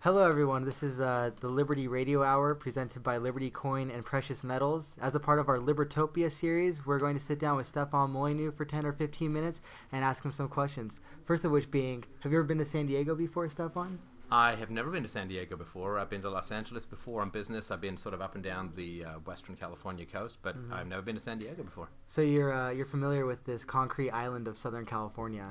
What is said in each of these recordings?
Hello, everyone. This is the Liberty Radio Hour presented by Liberty Coin and Precious Metals. As a part of our Libertopia series, we're going to sit down with Stefan Molyneux for 10 or 15 minutes and ask him some questions. First of which being, have you ever been to San Diego before, Stefan? I have never been to San Diego before. I've been to Los Angeles before on business. I've been sort of up and down the western California coast, but I've never been to San Diego before. So you're familiar with this concrete island of Southern California.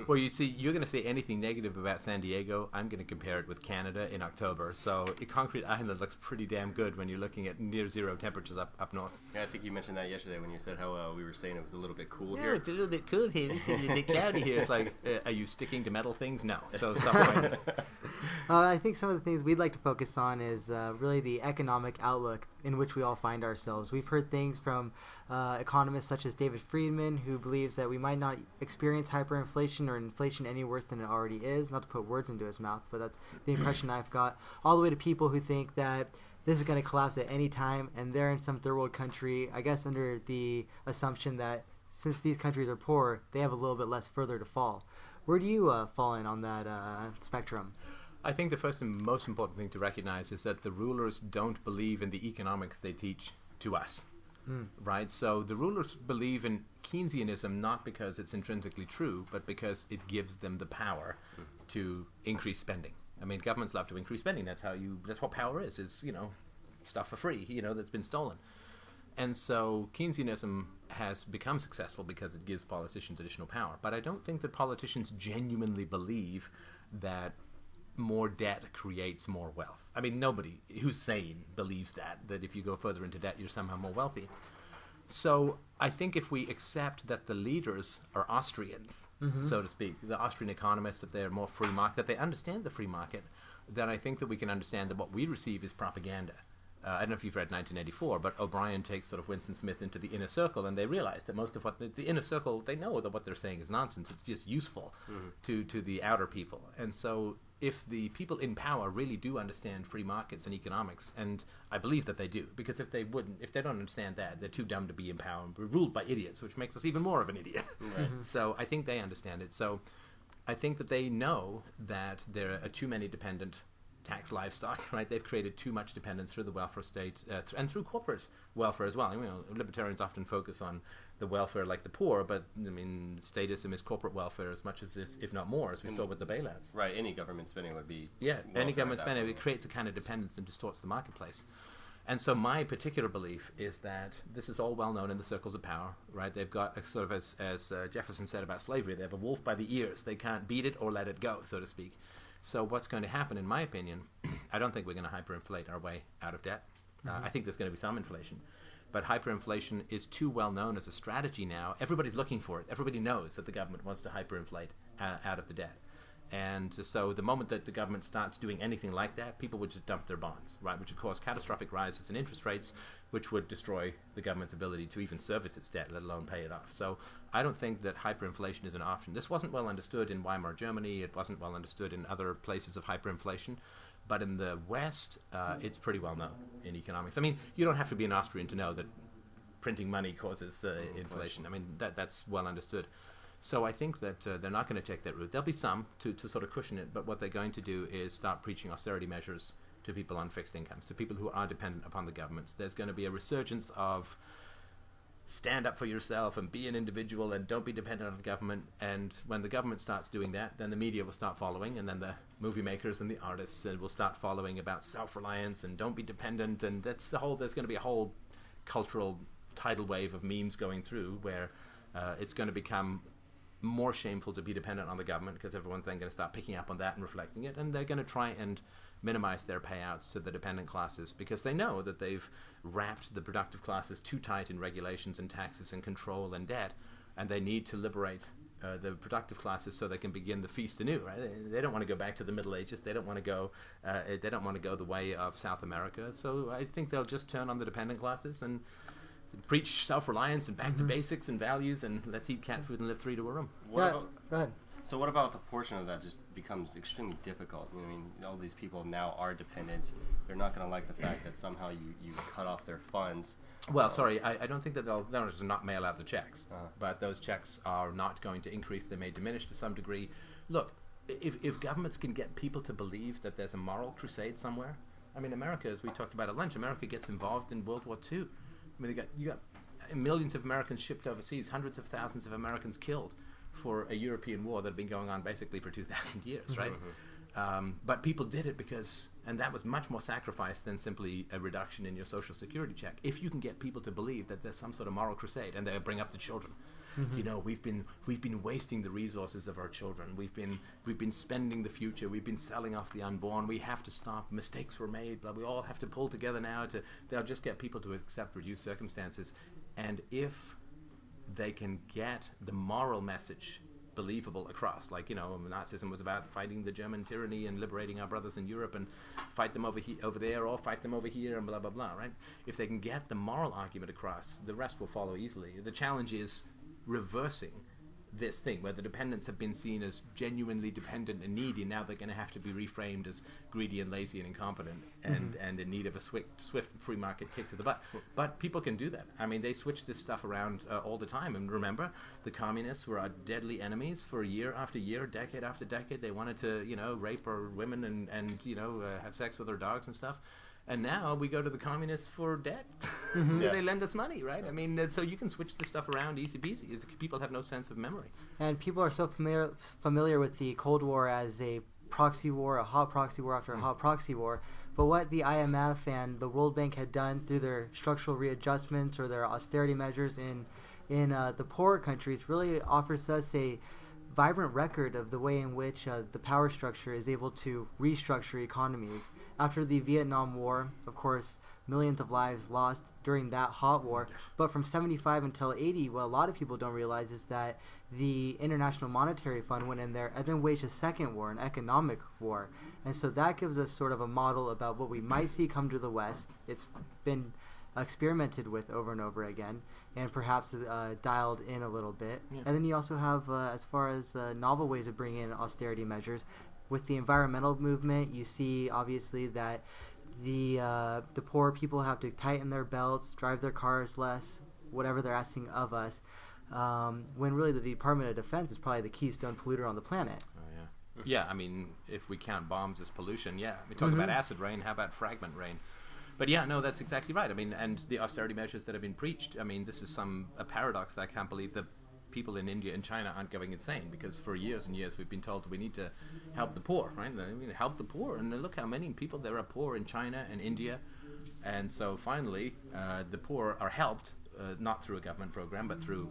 Well, you see, you're going to say anything negative about San Diego, I'm going to compare it with Canada in October. So a concrete island looks pretty damn good when you're looking at near zero temperatures up north. Yeah, I think you mentioned that yesterday when you said how we were saying it was a little bit cool Yeah, here. it's a little bit cool here. It's a little bit cloudy here. It's like, are you sticking to metal things? No. So stop whining. I think some of the things we'd like to focus on is really the economic outlook in which we all find ourselves. We've heard things from economists such as David Friedman, who believes that we might not experience hyperinflation or inflation any worse than it already is. Not to put words into his mouth, but that's the impression I've got. All the way to people who think that this is going to collapse at any time, and they're in some third world country, I guess under the assumption that since these countries are poor, they have a little bit less further to fall. Where do you fall in on that spectrum? I think the first and most important thing to recognize is that the rulers don't believe in the economics they teach to us, right? So the rulers believe in Keynesianism not because it's intrinsically true, but because it gives them the power to increase spending. I mean, governments love to increase spending. That's what power is, stuff for free, that's been stolen. And so Keynesianism has become successful because it gives politicians additional power. But I don't think that politicians genuinely believe that more debt creates more wealth. I mean, nobody who's sane believes that if you go further into debt, you're somehow more wealthy. So I think if we accept that the leaders are Austrians, so to speak, the Austrian economists, that they're more free market, that they understand the free market, then I think that we can understand that what we receive is propaganda. I don't know if you've read 1984, but O'Brien takes sort of Winston Smith into the inner circle, and they realize that most of what the inner circle, they know that what they're saying is nonsense. It's just useful to the outer people. And so if the people in power really do understand free markets and economics, and I believe that they do, because if they don't understand that, they're too dumb to be in power and we're ruled by idiots, which makes us even more of an idiot. Right. So I think they understand it. So I think that they know that there are too many dependent tax livestock, right? They've created too much dependence through the welfare state and through corporate welfare as well. Libertarians often focus on the welfare like the poor, but I mean, statism is corporate welfare as much as, if not more, as we saw with the bailouts. Right, any government spending would be... Yeah, any government spending, it creates a kind of dependence and distorts the marketplace. And so my particular belief is that this is all well known in the circles of power, right? They've got a sort of, as Jefferson said about slavery, they have a wolf by the ears. They can't beat it or let it go, so to speak. So what's going to happen, in my opinion, I don't think we're going to hyperinflate our way out of debt. I think there's going to be some inflation. But hyperinflation is too well known as a strategy now. Everybody's looking for it. Everybody knows that the government wants to hyperinflate out of the debt. And so the moment that the government starts doing anything like that, people would just dump their bonds, right, which would cause catastrophic rises in interest rates, which would destroy the government's ability to even service its debt, let alone pay it off. So I don't think that hyperinflation is an option. This wasn't well understood in Weimar Germany. It wasn't well understood in other places of hyperinflation. But in the West, it's pretty well known in economics. I mean, you don't have to be an Austrian to know that printing money causes inflation. I mean, that's well understood. So I think that they're not going to take that route. There'll be some to sort of cushion it, but what they're going to do is start preaching austerity measures to people on fixed incomes, to people who are dependent upon the governments. There's going to be a resurgence of stand up for yourself and be an individual and don't be dependent on the government. And when the government starts doing that, then the media will start following, and then the movie makers and the artists will start following about self-reliance and don't be dependent. And there's going to be a whole cultural tidal wave of memes going through where it's going to become more shameful to be dependent on the government because everyone's then going to start picking up on that and reflecting it, and they're going to try and minimize their payouts to the dependent classes because they know that they've wrapped the productive classes too tight in regulations and taxes and control and debt, and they need to liberate the productive classes so they can begin the feast anew. Right? They don't want to go back to the Middle Ages. They don't want to go. They don't want to go the way of South America. So I think they'll just turn on the dependent classes and preach self-reliance and back to basics and values, and let's eat cat food and live three to a room. Go ahead. So what about the portion of that just becomes extremely difficult? I mean, all these people now are dependent. They're not going to like the fact that somehow you cut off their funds. Well, sorry, I don't think that they'll not mail out the checks, but those checks are not going to increase. They may diminish to some degree. Look, if governments can get people to believe that there's a moral crusade somewhere, I mean, America, as we talked about at lunch, America gets involved in World War II. I mean, you got millions of Americans shipped overseas, hundreds of thousands of Americans killed for a European war that had been going on basically for 2,000 years, right? But people did it and that was much more sacrifice than simply a reduction in your social security check. If you can get people to believe that there's some sort of moral crusade, and they bring up the children, you know, we've been wasting the resources of our children. We've been spending the future. We've been selling off the unborn. We have to stop. Mistakes were made. But we all have to pull together now. They'll just get people to accept reduced circumstances. And if they can get the moral message believable across, like, you know, Nazism was about fighting the German tyranny and liberating our brothers in Europe, and fight them over there or fight them over here, and blah blah blah, right? If they can get the moral argument across, the rest will follow easily. The challenge is reversing this thing where the dependents have been seen as genuinely dependent and needy. Now they're going to have to be reframed as greedy and lazy and incompetent, and in need of a swift free market kick to the butt. But people can do that. I mean, they switch this stuff around all the time. And remember, the communists were our deadly enemies for year after year, decade after decade. They wanted to, you know, rape our women and you know, have sex with our dogs and stuff. And now we go to the communists for debt. They lend us money, right? I mean, so you can switch this stuff around easy peasy. People have no sense of memory. And people are so familiar with the Cold War as a proxy war, a hot proxy war after a hot proxy war. But what the IMF and the World Bank had done through their structural readjustments or their austerity measures in the poorer countries really offers us a vibrant record of the way in which the power structure is able to restructure economies. After the Vietnam War, of course, millions of lives lost during that hot war. But from 75 until 80, what a lot of people don't realize is that the International Monetary Fund went in there and then waged a second war, an economic war. And so that gives us sort of a model about what we might see come to the West. It's been experimented with over and over again, and perhaps dialed in a little bit. Yeah. And then you also have, as far as novel ways of bringing in austerity measures, with the environmental movement, you see obviously that the poor people have to tighten their belts, drive their cars less, whatever they're asking of us, when really the Department of Defense is probably the keystone polluter on the planet. Yeah, I mean, if we count bombs as pollution, yeah. We talk about acid rain, how about fragment rain? But yeah, no, that's exactly right. I mean, and the austerity measures that have been preached, I mean, this is a paradox that I can't believe that people in India and China aren't going insane, because for years and years we've been told we need to help the poor, right? I mean, help the poor, and look how many people there are poor in China and India. And so finally, the poor are helped, not through a government program, but through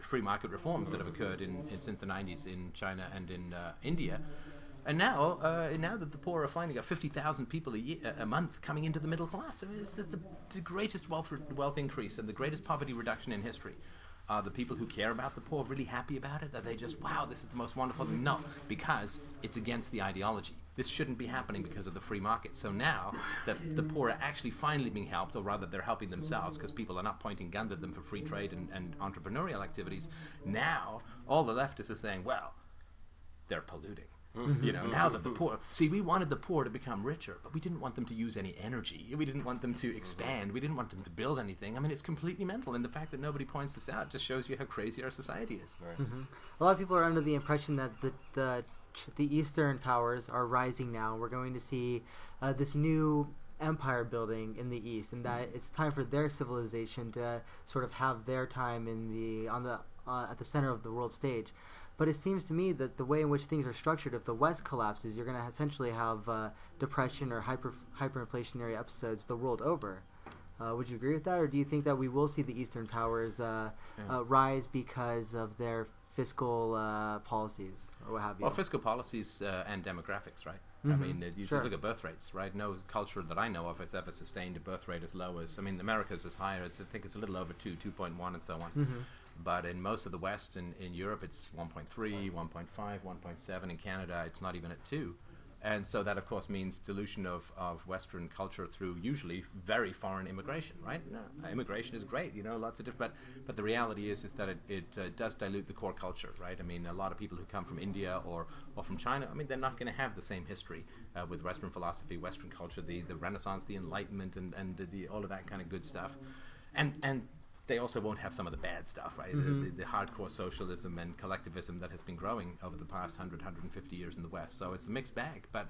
free market reforms that have occurred since the 90s in China and in India. And now that the poor are finally got 50,000 people a month coming into the middle class, I mean, it's the greatest wealth increase and the greatest poverty reduction in history. Are the people who care about the poor really happy about it? Are they just, wow, this is the most wonderful thing? No, because it's against the ideology. This shouldn't be happening because of the free market. So now that the poor are actually finally being helped, or rather they're helping themselves because people are not pointing guns at them for free trade and entrepreneurial activities, now all the leftists are saying, well, they're polluting. You know, now that the poor... See, we wanted the poor to become richer, but we didn't want them to use any energy. We didn't want them to expand. We didn't want them to build anything. I mean, it's completely mental, and the fact that nobody points this out just shows you how crazy our society is. Right. A lot of people are under the impression that the Eastern powers are rising now. We're going to see this new empire building in the East, and that it's time for their civilization to sort of have their time at the center of the world stage. But it seems to me that the way in which things are structured, if the West collapses, you're going to essentially have depression or hyperinflationary episodes the world over. Would you agree with that, or do you think that we will see the Eastern powers rise because of their fiscal policies, or what have you? Well, fiscal policies and demographics, right? I mean, you just look at birth rates, right? No culture that I know of has ever sustained a birth rate as low as, I mean, America's is higher. I think it's a little over 2.1 and so on. But in most of the West and in Europe, it's 1.3, 1.5, 1.7. In Canada, it's not even at 2. And so that, of course, means dilution of Western culture through usually very foreign immigration, right? No, immigration is great, you know, lots of different... But the reality is that it does dilute the core culture, right? I mean, a lot of people who come from India or from China, I mean, they're not going to have the same history with Western philosophy, Western culture, the Renaissance, the Enlightenment, and all of that kind of good stuff. And they also won't have some of the bad stuff, right? Mm-hmm. The hardcore socialism and collectivism that has been growing over the past 100, 150 years in the West. So it's a mixed bag. But